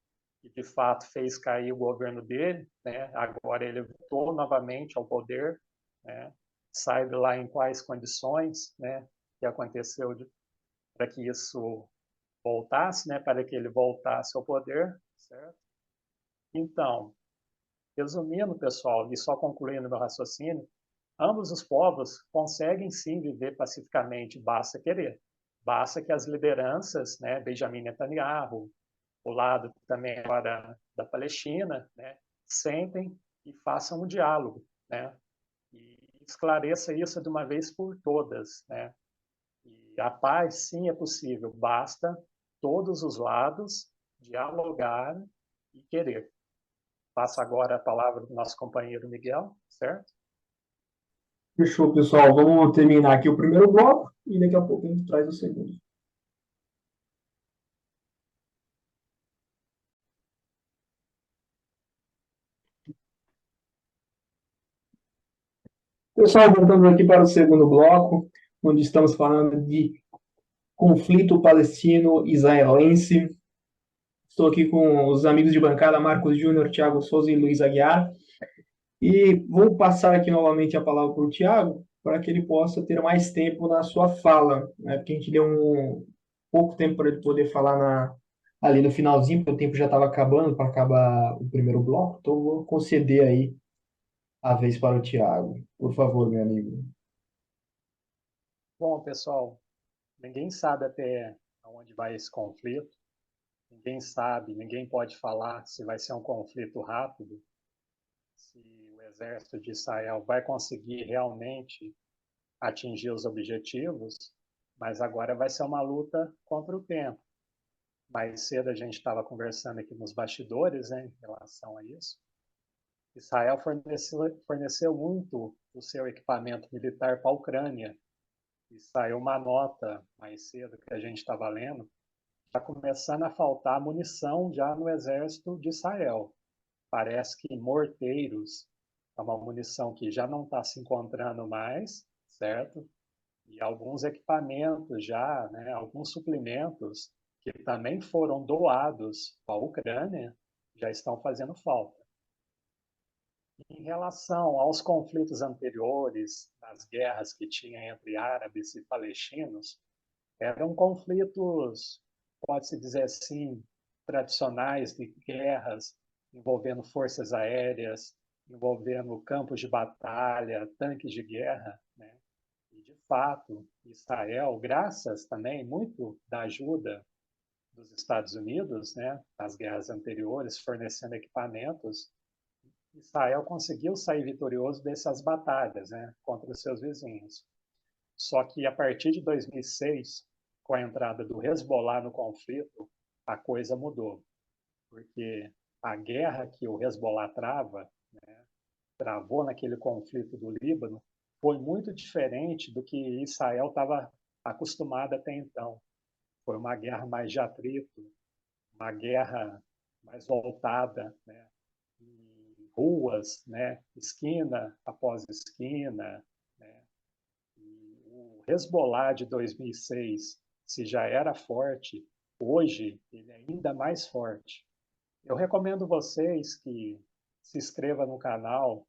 que de fato fez cair o governo dele, né? Agora ele voltou novamente ao poder, né? Sabe lá em quais condições, né, que aconteceu para que isso voltasse, né, para que ele voltasse ao poder, certo? Então, resumindo, pessoal, e só concluindo meu raciocínio, ambos os povos conseguem sim viver pacificamente, basta querer. Basta que as lideranças, né, Benjamin Netanyahu, o lado também agora da Palestina, né, sentem e façam um diálogo, né, e esclareça isso de uma vez por todas, né. E a paz sim é possível, basta todos os lados dialogar e querer. Passo agora a palavra do nosso companheiro Miguel, certo? Fechou, pessoal. Vamos terminar aqui o primeiro bloco e daqui a pouco a gente traz o segundo. Pessoal, voltando aqui para o segundo bloco, onde estamos falando de conflito palestino-israelense. Estou aqui com os amigos de bancada, Marcos Júnior, Thiago Souza e Luiz Aguiar. E vou passar aqui novamente a palavra para o Thiago, para que ele possa ter mais tempo na sua fala, né? Porque a gente deu pouco tempo para ele poder falar ali no finalzinho, porque o tempo já estava acabando para acabar o primeiro bloco, então vou conceder aí a vez para o Thiago. Por favor, meu amigo. Bom, pessoal, ninguém sabe até onde vai esse conflito. Ninguém sabe, ninguém pode falar se vai ser um conflito rápido, se o exército de Israel vai conseguir realmente atingir os objetivos, mas agora vai ser uma luta contra o tempo. Mais cedo a gente estava conversando aqui nos bastidores, né, em relação a isso. Israel forneceu muito do seu equipamento militar para a Ucrânia. E saiu uma nota mais cedo que a gente estava lendo, está começando a faltar munição já no exército de Israel. Parece que morteiros é uma munição que já não está se encontrando mais, certo? E alguns equipamentos já, né, alguns suplementos que também foram doados para a Ucrânia já estão fazendo falta. Em relação aos conflitos anteriores, as guerras que tinha entre árabes e palestinos, eram conflitos, pode-se dizer assim, tradicionais de guerras, envolvendo forças aéreas, envolvendo campos de batalha, tanques de guerra, né? E, de fato, Israel, graças também muito da ajuda dos Estados Unidos, né, nas guerras anteriores, fornecendo equipamentos, Israel conseguiu sair vitorioso dessas batalhas, né, contra os seus vizinhos. Só que a partir de 2006, com a entrada do Hezbollah no conflito, a coisa mudou, porque a guerra que o Hezbollah travou naquele conflito do Líbano, foi muito diferente do que Israel estava acostumado até então. Foi uma guerra mais de atrito, uma guerra mais voltada, né, em ruas, né, esquina após esquina, né. E o Hezbollah de 2006, se já era forte, hoje ele é ainda mais forte. Eu recomendo vocês que se inscrevam no canal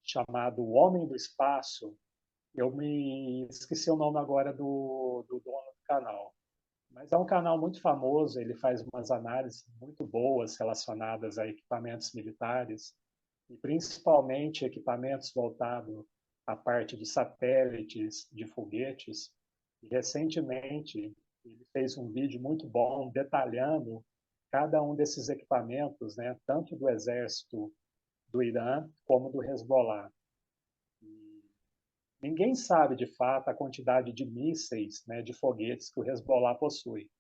chamado O Homem do Espaço. Eu me esqueci o nome agora do dono do canal. Mas é um canal muito famoso, ele faz umas análises muito boas relacionadas a equipamentos militares, e principalmente equipamentos voltados à parte de satélites, de foguetes. E recentemente ele fez um vídeo muito bom detalhando cada um desses equipamentos, né, tanto do exército do Irã como do Hezbollah. E ninguém sabe de fato a quantidade de mísseis, né, de foguetes que o Hezbollah possui,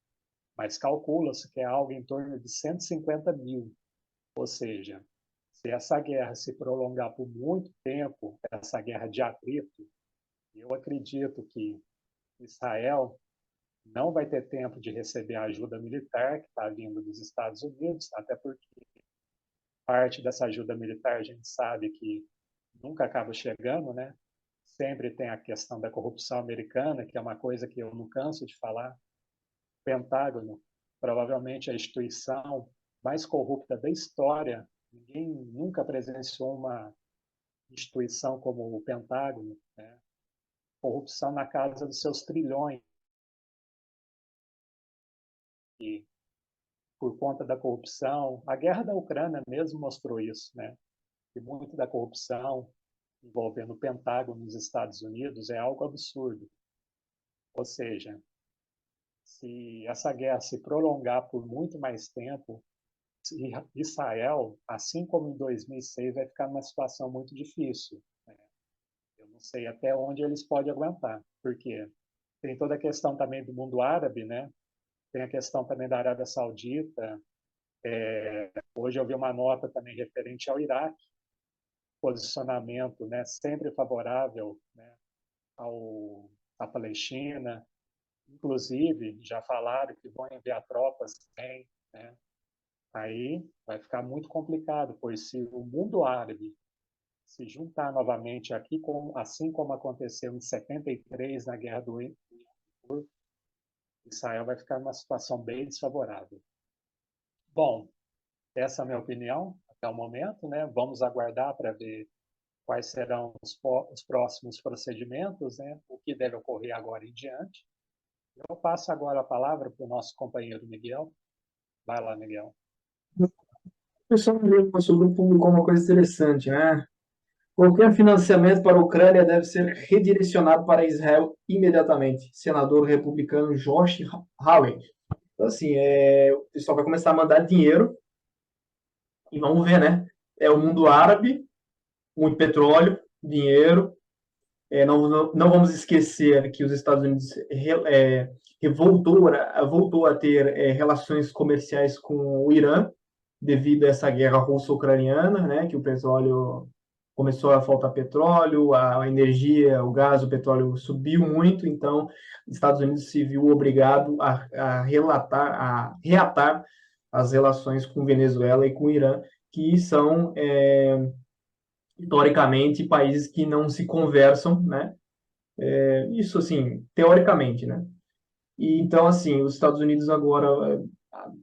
mas calcula-se que é algo em torno de 150 mil. Ou seja, se essa guerra se prolongar por muito tempo, essa guerra de atrito, eu acredito que Israel não vai ter tempo de receber a ajuda militar que está vindo dos Estados Unidos, até porque parte dessa ajuda militar a gente sabe que nunca acaba chegando, né? Sempre tem a questão da corrupção americana, que é uma coisa que eu não canso de falar. O Pentágono, provavelmente a instituição mais corrupta da história. Ninguém nunca presenciou uma instituição como o Pentágono, né? Corrupção na casa dos seus trilhões. E por conta da corrupção, a guerra da Ucrânia mesmo mostrou isso, né? E muito da corrupção envolvendo o Pentágono nos Estados Unidos é algo absurdo. Ou seja, se essa guerra se prolongar por muito mais tempo, Israel, assim como em 2006, vai ficar numa situação muito difícil, né? Eu não sei até onde eles podem aguentar, porque tem toda a questão também do mundo árabe, né? Tem a questão também da Arábia Saudita. Hoje eu vi uma nota também referente ao Iraque, posicionamento, né, sempre favorável, né, à Palestina. Inclusive, já falaram que vão enviar tropas também, né? Aí vai ficar muito complicado, pois se o mundo árabe se juntar novamente aqui, assim como aconteceu em 73 na Guerra do Yom Kippur, Israel vai ficar numa situação bem desfavorável. Bom, essa é a minha opinião até o momento, né? Vamos aguardar para ver quais serão os próximos procedimentos, né? O que deve ocorrer agora em diante. Eu passo agora a palavra para o nosso companheiro Miguel. Vai lá, Miguel. O pessoal no nosso grupo publicou uma coisa interessante, né? Qualquer financiamento para a Ucrânia deve ser redirecionado para Israel imediatamente. Senador republicano Josh Hawley. Então, assim, o pessoal vai começar a mandar dinheiro e vamos ver, né? É o mundo árabe, muito petróleo, dinheiro. Não vamos esquecer que os Estados Unidos voltou a ter relações comerciais com o Irã devido a essa guerra russo-ucraniana, né? Que o petróleo começou a faltar petróleo, a energia, o gás, o petróleo subiu muito, então os Estados Unidos se viu obrigado a reatar as relações com Venezuela e com o Irã, que são historicamente países que não se conversam, né? Isso assim, teoricamente, né? E então assim, os Estados Unidos agora,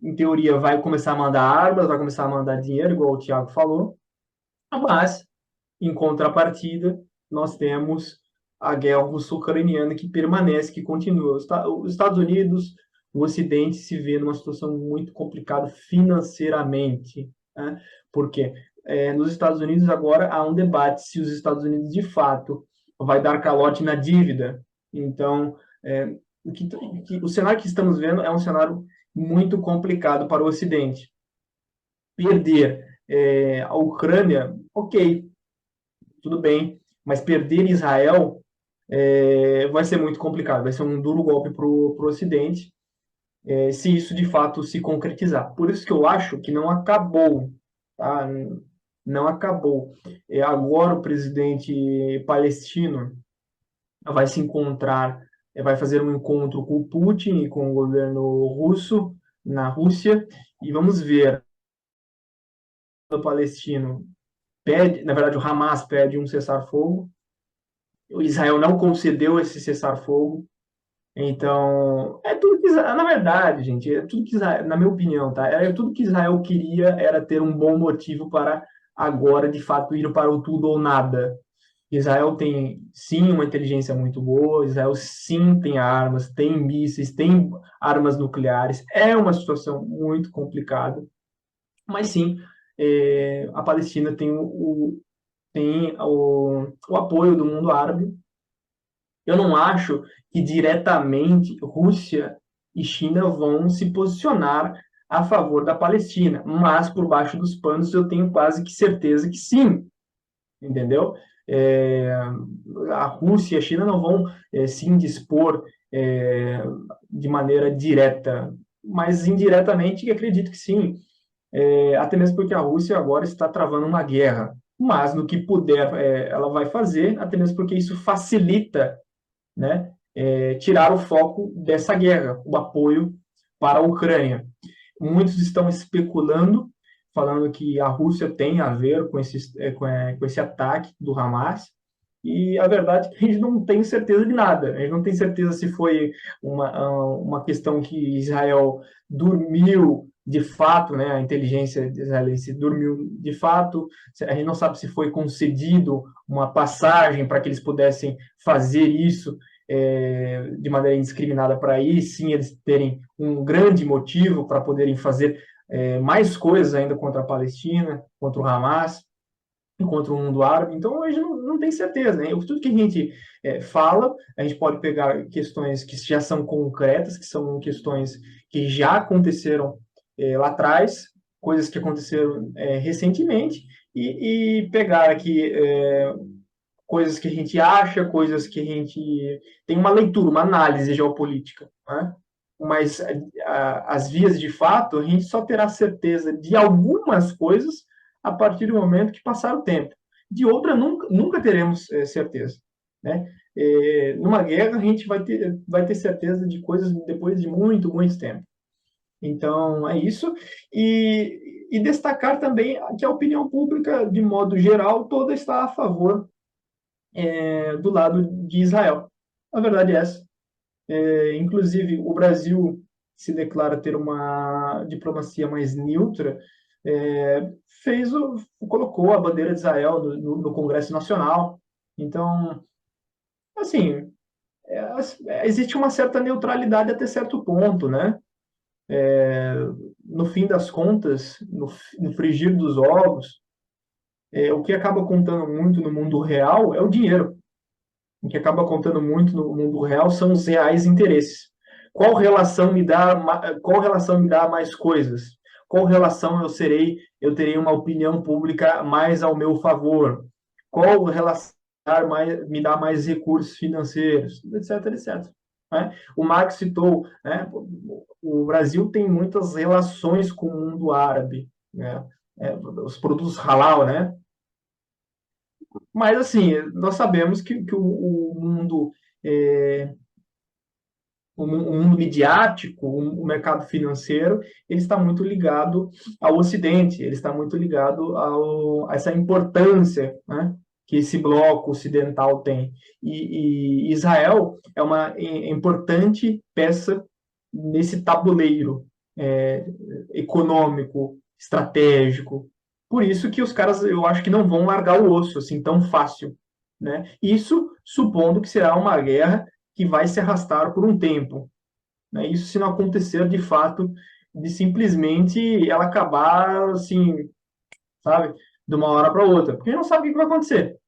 em teoria, vai começar a mandar armas, vai começar a mandar dinheiro, igual o Thiago falou, mas em contrapartida, nós temos a guerra russo-ucraniana que permanece, que continua. Os Estados Unidos, o Ocidente se vê numa situação muito complicada financeiramente, né? Porque nos Estados Unidos agora há um debate se os Estados Unidos de fato vai dar calote na dívida. Então, o cenário que estamos vendo é um cenário muito complicado para o Ocidente. Perder a Ucrânia, ok, tudo bem, mas perder Israel vai ser muito complicado, vai ser um duro golpe para o Ocidente, se isso de fato se concretizar. Por isso que eu acho que não acabou, tá? Não acabou. Agora o presidente palestino vai se encontrar, vai fazer um encontro com o Putin e com o governo russo na Rússia, e vamos ver o palestino pede, na verdade o Hamas pede um cessar-fogo, o Israel não concedeu esse cessar-fogo, então é tudo que Israel, na verdade, gente, é tudo que Israel, na minha opinião, tá? É tudo que Israel queria era ter um bom motivo para agora de fato ir para o tudo ou nada. Israel tem sim uma inteligência muito boa, Israel sim tem armas, tem mísseis, tem armas nucleares, é uma situação muito complicada, mas sim, a Palestina tem o apoio do mundo árabe. Eu não acho que diretamente Rússia e China vão se posicionar a favor da Palestina, mas por baixo dos panos eu tenho quase que certeza que sim, entendeu? A Rússia e a China não vão se indispor de maneira direta, mas indiretamente acredito que sim. até mesmo porque a Rússia agora está travando uma guerra, mas no que puder ela vai fazer, até mesmo porque isso facilita, né, tirar o foco dessa guerra, o apoio para a Ucrânia. Muitos estão especulando, falando que a Rússia tem a ver com esse ataque do Hamas, e a verdade é que a gente não tem certeza de nada. A gente não tem certeza se foi uma questão que Israel dormiu de fato, né? A inteligência israelense dormiu de fato. A gente não sabe se foi concedido uma passagem para que eles pudessem fazer isso de maneira indiscriminada para aí, sim, eles terem um grande motivo para poderem fazer mais coisas ainda contra a Palestina, contra o Hamas, contra o mundo árabe. Então, a gente não tem certeza, né? Tudo que a gente fala, a gente pode pegar questões que já são concretas, que são questões que já aconteceram lá atrás, coisas que aconteceram recentemente, e pegar aqui coisas que a gente acha, coisas que a gente tem uma leitura, uma análise geopolítica, né? Mas as vias de fato, a gente só terá certeza de algumas coisas a partir do momento que passar o tempo. De outra, nunca teremos certeza, né? Numa guerra, a gente vai ter certeza de coisas depois de muito, muito tempo. Então, é isso. E destacar também que a opinião pública, de modo geral, toda está a favor do lado de Israel. A verdade é essa. Inclusive, o Brasil se declara ter uma diplomacia mais neutra, colocou a bandeira de Israel no Congresso Nacional. Então, assim, existe uma certa neutralidade até certo ponto, né? No fim das contas, no frigir dos ovos, o que acaba contando muito no mundo real é o dinheiro. O que acaba contando muito no mundo real são os reais interesses. Qual relação me dá mais coisas? Qual relação eu terei uma opinião pública mais ao meu favor? Qual relação me dá mais recursos financeiros? Etc, etc. Né? O Marx citou, né? O Brasil tem muitas relações com o mundo árabe, né? Os produtos halal, né? Mas, assim, nós sabemos que o mundo midiático, o mercado financeiro, ele está muito ligado ao Ocidente, ele está muito ligado a essa importância, né, que esse bloco ocidental tem. E Israel é uma importante peça nesse tabuleiro econômico, estratégico. Por isso que os caras, eu acho que não vão largar o osso assim tão fácil, né? Isso supondo que será uma guerra que vai se arrastar por um tempo, né? Isso se não acontecer de fato, de simplesmente ela acabar assim, sabe, de uma hora para outra, porque a gente não sabe o que vai acontecer.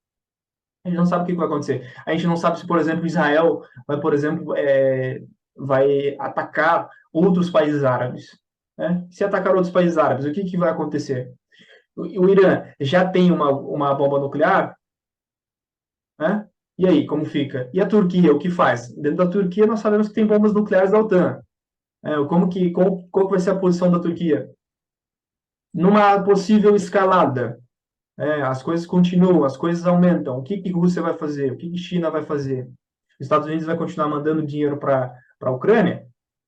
A gente não sabe o que vai acontecer. A gente não sabe se, por exemplo, Israel vai, por exemplo, vai atacar outros países árabes, né? Se atacar outros países árabes, o que vai acontecer? O Irã já tem uma bomba nuclear, né? E aí, como fica? E a Turquia, o que faz? Dentro da Turquia, nós sabemos que tem bombas nucleares da OTAN. Qual vai ser a posição da Turquia? Numa possível escalada, as coisas continuam, as coisas aumentam. O que a Rússia vai fazer? O que a China vai fazer? Os Estados Unidos vai continuar mandando dinheiro para a Ucrânia?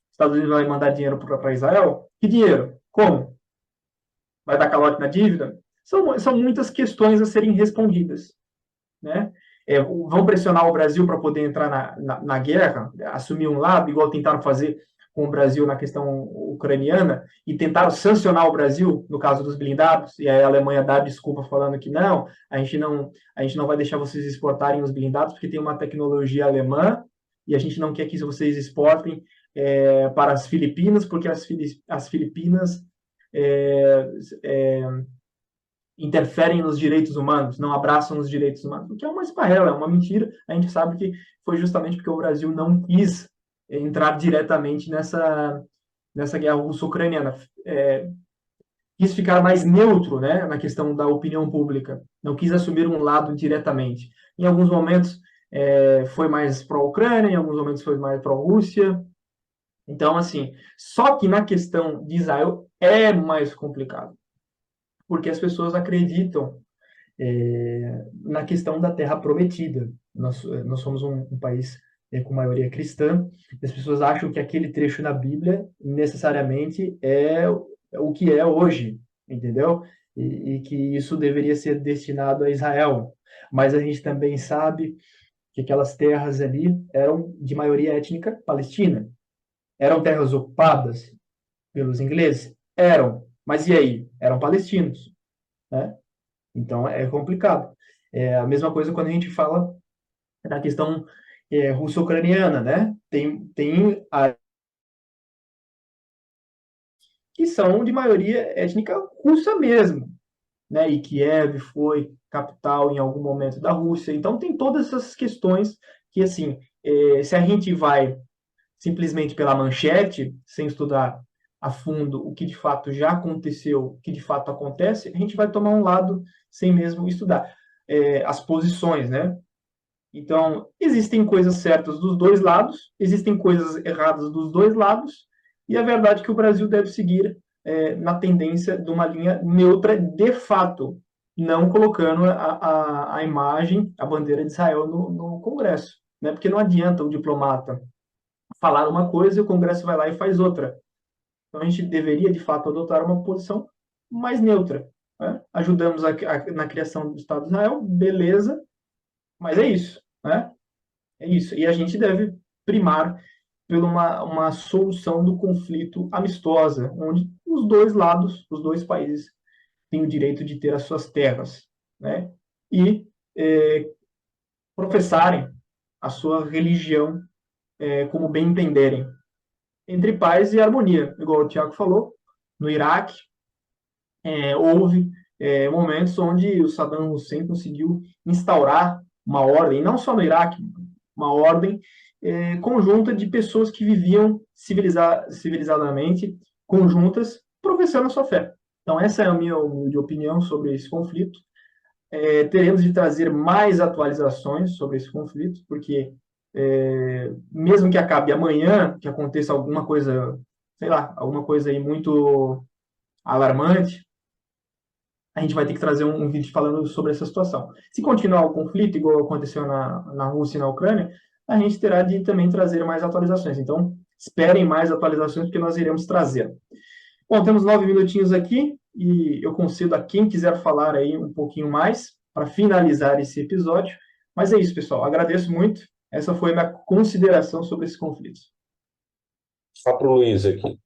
Os Estados Unidos vai mandar dinheiro para Israel? Que dinheiro? Como? Vai dar calote na dívida? São muitas questões a serem respondidas, né? Vão pressionar o Brasil para poder entrar na guerra, assumir um lado, igual tentaram fazer com o Brasil na questão ucraniana, e tentaram sancionar o Brasil, no caso dos blindados, e a Alemanha dá desculpa falando que não, a gente não vai deixar vocês exportarem os blindados, porque tem uma tecnologia alemã, e a gente não quer que vocês exportem para as Filipinas, porque as Filipinas interferem nos direitos humanos, não abraçam os direitos humanos, o que é uma esparrela, é uma mentira. A gente sabe que foi justamente porque o Brasil não quis entrar diretamente nessa guerra russo-ucraniana. Quis ficar mais neutro, né, na questão da opinião pública, não quis assumir um lado diretamente. Em alguns momentos foi mais pró-Ucrânia, em alguns momentos foi mais pró-Rússia, Então, assim, só que na questão de Israel é mais complicado, porque as pessoas acreditam na questão da Terra Prometida. Nós somos um país com maioria cristã, e as pessoas acham que aquele trecho na Bíblia necessariamente é o que é hoje, entendeu? E que isso deveria ser destinado a Israel. Mas a gente também sabe que aquelas terras ali eram de maioria étnica palestina. Eram terras ocupadas pelos ingleses? Eram. Mas e aí? Eram palestinos, né? Então é complicado. É a mesma coisa quando a gente fala da questão russo-ucraniana, né? Tem que são de maioria étnica russa mesmo, né? E Kiev foi capital em algum momento da Rússia. Então tem todas essas questões que, assim, se a gente vai simplesmente pela manchete, sem estudar a fundo o que de fato já aconteceu, o que de fato acontece, a gente vai tomar um lado sem mesmo estudar as posições, né? Então, existem coisas certas dos dois lados, existem coisas erradas dos dois lados, e a verdade é que o Brasil deve seguir na tendência de uma linha neutra de fato, não colocando a imagem, a bandeira de Israel no Congresso. Né? Porque não adianta o diplomata falar uma coisa e o Congresso vai lá e faz outra. Então, a gente deveria, de fato, adotar uma posição mais neutra. Né? Ajudamos na criação do Estado de Israel, beleza, mas é isso. Né? É isso. E a gente deve primar por uma solução do conflito amistosa, onde os dois lados, os dois países, têm o direito de ter as suas terras, né? E professarem a sua religião como bem entenderem, entre paz e harmonia. Igual o Tiago falou, no Iraque houve momentos onde o Saddam Hussein conseguiu instaurar uma ordem, não só no Iraque, uma ordem conjunta de pessoas que viviam civilizadamente, conjuntas, professando a sua fé. Então, essa é a minha humilde opinião sobre esse conflito. Teremos de trazer mais atualizações sobre esse conflito, porque mesmo que acabe amanhã, que aconteça alguma coisa, sei lá, alguma coisa aí muito alarmante, a gente vai ter que trazer um vídeo falando sobre essa situação. Se continuar o conflito, igual aconteceu na Rússia e na Ucrânia, a gente terá de também trazer mais atualizações. Então, esperem mais atualizações, porque nós iremos trazer. Bom, temos 9 minutinhos aqui, e eu concedo a quem quiser falar aí um pouquinho mais, para finalizar esse episódio. Mas é isso, pessoal. Agradeço muito. Essa foi a minha consideração sobre esse conflito. Só para o Luiz aqui.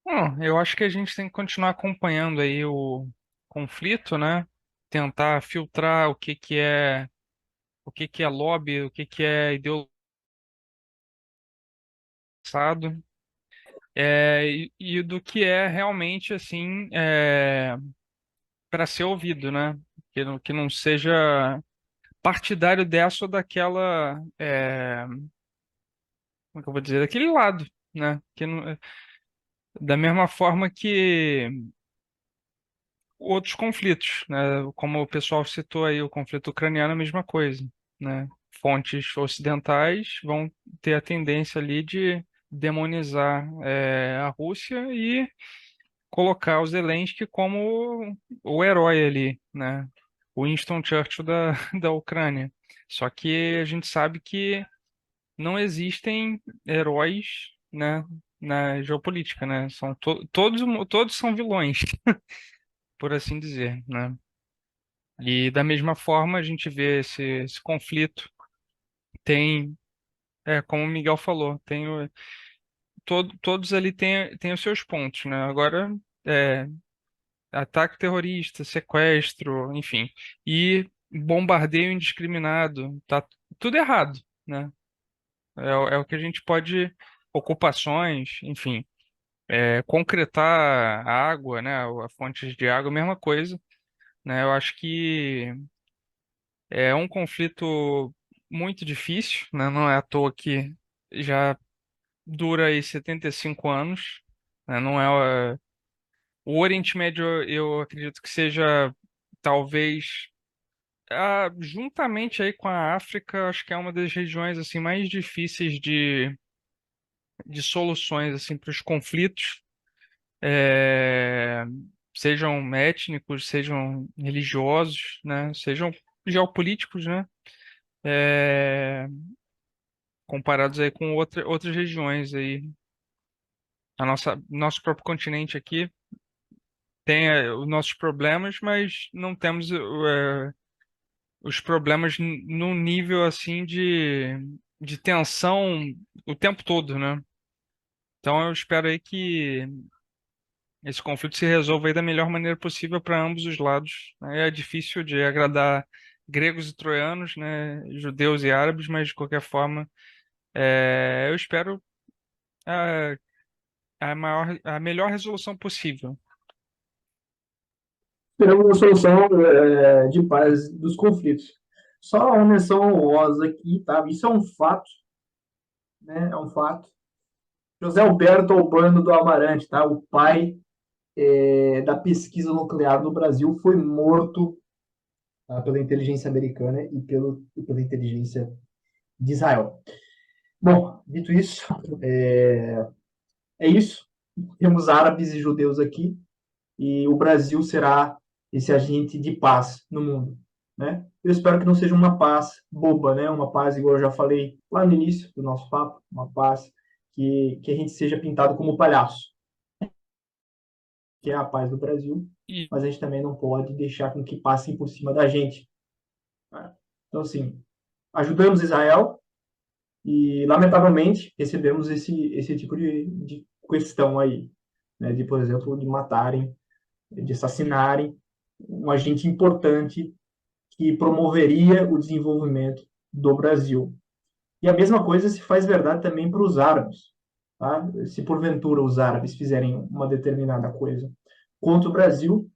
Bom, eu acho que a gente tem que continuar acompanhando aí o conflito, né? Tentar filtrar o que que é lobby, o que que é ideologia, e do que é realmente assim para ser ouvido, né? Que não seja partidário dessa ou daquela, como é que eu vou dizer, daquele lado, né? Da mesma forma que outros conflitos, né? Como o pessoal citou aí, o conflito ucraniano, é a mesma coisa, né? Fontes ocidentais vão ter a tendência ali de demonizar a Rússia e colocar o Zelensky como o herói ali, né? O Winston Churchill da Ucrânia. Só que a gente sabe que não existem heróis, né, na geopolítica, né? Todos são vilões, por assim dizer, né? E da mesma forma a gente vê esse conflito tem, como o Miguel falou, todos ali têm os seus pontos, né? Agora, é, ataque terrorista, sequestro, enfim, e bombardeio indiscriminado, tá tudo errado, né? É o que a gente pode, ocupações, enfim, concretar a água, né? A fontes de água, a mesma coisa, né? Eu acho que é um conflito muito difícil, né? Não é à toa que já dura aí 75 anos, né? Não é, o Oriente Médio, eu acredito que seja talvez juntamente aí com a África, acho que é uma das regiões assim mais difíceis de soluções assim para os conflitos, é, sejam étnicos, sejam religiosos, né, sejam geopolíticos, né, é, comparados aí com outras regiões aí. Nosso próprio continente aqui tem os nossos problemas, mas não temos os problemas num nível assim de tensão o tempo todo, né? Então eu espero aí que esse conflito se resolva aí da melhor maneira possível para ambos os lados, né? É difícil de agradar gregos e troianos, né? Judeus e árabes, mas de qualquer forma, eu espero a, a melhor resolução possível. Esperamos uma solução de paz dos conflitos. Só uma menção honrosa aqui, tá? Isso é um fato, né? É um fato. José Alberto Albano do Amarante, tá? O pai da pesquisa nuclear no Brasil foi morto, tá? Pela inteligência americana e pela inteligência de Israel. Bom, dito isso, é isso. Temos árabes e judeus aqui e o Brasil será esse agente de paz no mundo, né? Eu espero que não seja uma paz boba, né? Uma paz, igual eu já falei lá no início do nosso papo, uma paz que a gente seja pintado como palhaço, que é a paz do Brasil, E, mas a gente também não pode deixar com que passem por cima da gente, né? Então, assim, ajudamos Israel e, lamentavelmente, recebemos esse tipo de questão aí, né? De, por exemplo, de matarem, de assassinarem um agente importante que promoveria o desenvolvimento do Brasil. E a mesma coisa se faz verdade também para os árabes. Tá? Se porventura os árabes fizerem uma determinada coisa contra o Brasil,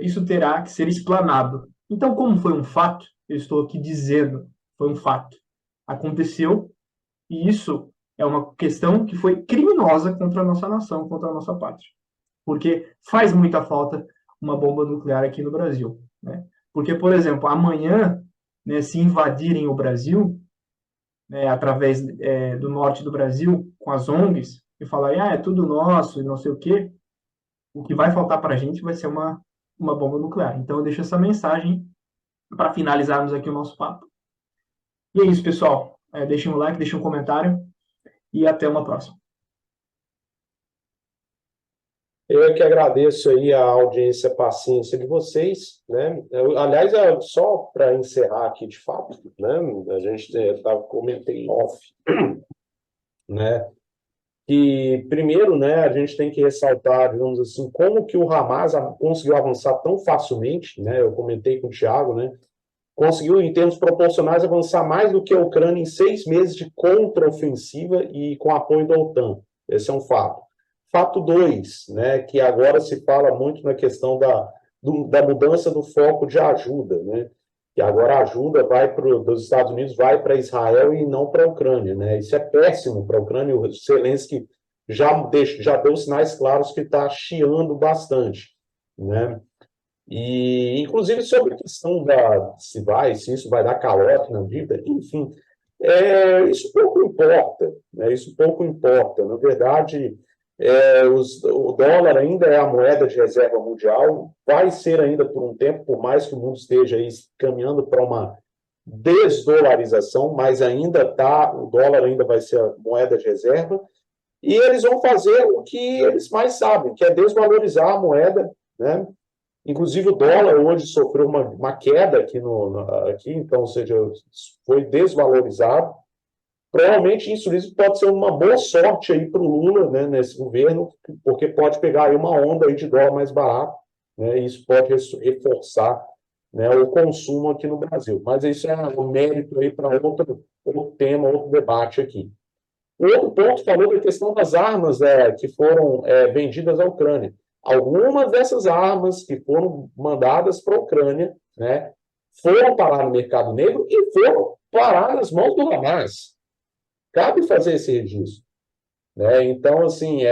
isso terá que ser explanado. Então, como foi um fato, eu estou aqui dizendo, foi um fato. Aconteceu, e isso é uma questão que foi criminosa contra a nossa nação, contra a nossa pátria. Porque faz muita falta uma bomba nuclear aqui no Brasil, né? Porque, por exemplo, amanhã, né, se invadirem o Brasil, né, através do norte do Brasil, com as ONGs, e falarem, é tudo nosso, e não sei o que vai faltar para a gente vai ser uma bomba nuclear. Então, eu deixo essa mensagem para finalizarmos aqui o nosso papo. E é isso, pessoal. Deixem um like, deixem um comentário, e até uma próxima. Eu é que agradeço aí a audiência, a paciência de vocês, né? Aliás, só para encerrar aqui de fato, né? A gente comentei off, né? Que primeiro, né? A gente tem que ressaltar, digamos assim, como que o Hamas conseguiu avançar tão facilmente, né? Eu comentei com o Thiago, né? Conseguiu, em termos proporcionais, avançar mais do que a Ucrânia em 6 meses de contraofensiva e com apoio da OTAN. Esse é um fato. Fato 2, né, que agora se fala muito na questão da mudança do foco de ajuda, né, que agora a ajuda dos Estados Unidos vai para Israel e não para a Ucrânia. Né, isso é péssimo para a Ucrânia. O Zelensky já deu sinais claros que está chiando bastante. Né. E, inclusive, sobre a questão se isso vai dar calote na dívida, enfim, isso pouco importa, né? Isso pouco importa. Na verdade, o dólar ainda é a moeda de reserva mundial, vai ser ainda por um tempo, por mais que o mundo esteja aí caminhando para uma desdolarização, mas o dólar ainda vai ser a moeda de reserva, e eles vão fazer o que eles mais sabem, que é desvalorizar a moeda, né? Inclusive, o dólar hoje sofreu uma queda aqui, então, ou seja, foi desvalorizado. Provavelmente isso pode ser uma boa sorte aí para o Lula, né, nesse governo, porque pode pegar aí uma onda aí de dólar mais barato, né, e isso pode reforçar, né, o consumo aqui no Brasil. Mas isso é um mérito aí para outro tema, outro debate aqui. O outro ponto falou da questão das armas que foram vendidas à Ucrânia. Algumas dessas armas que foram mandadas para a Ucrânia, né, foram parar no mercado negro e foram parar nas mãos do Hamas. Cabe fazer esse registro. Né? Então, assim,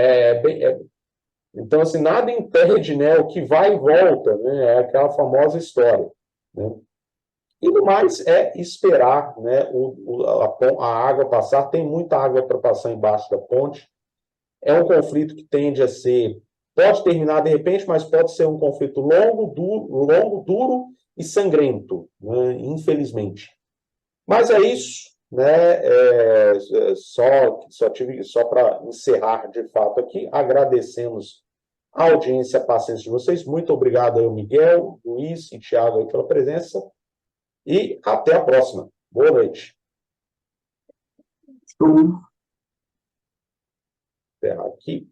nada impede, né, o que vai e volta, né, é aquela famosa história. né? E no mais é esperar, né, a água passar. Tem muita água para passar embaixo da ponte. É um conflito que tende a ser, pode terminar de repente, mas pode ser um conflito longo, duro e sangrento, né, infelizmente. Mas é isso, né? Só para encerrar de fato aqui, agradecemos a audiência, a paciência de vocês. Muito obrigado aí, Miguel, Luiz e Thiago, aí, pela presença. E até a próxima. Boa noite. Show. Encerrar aqui.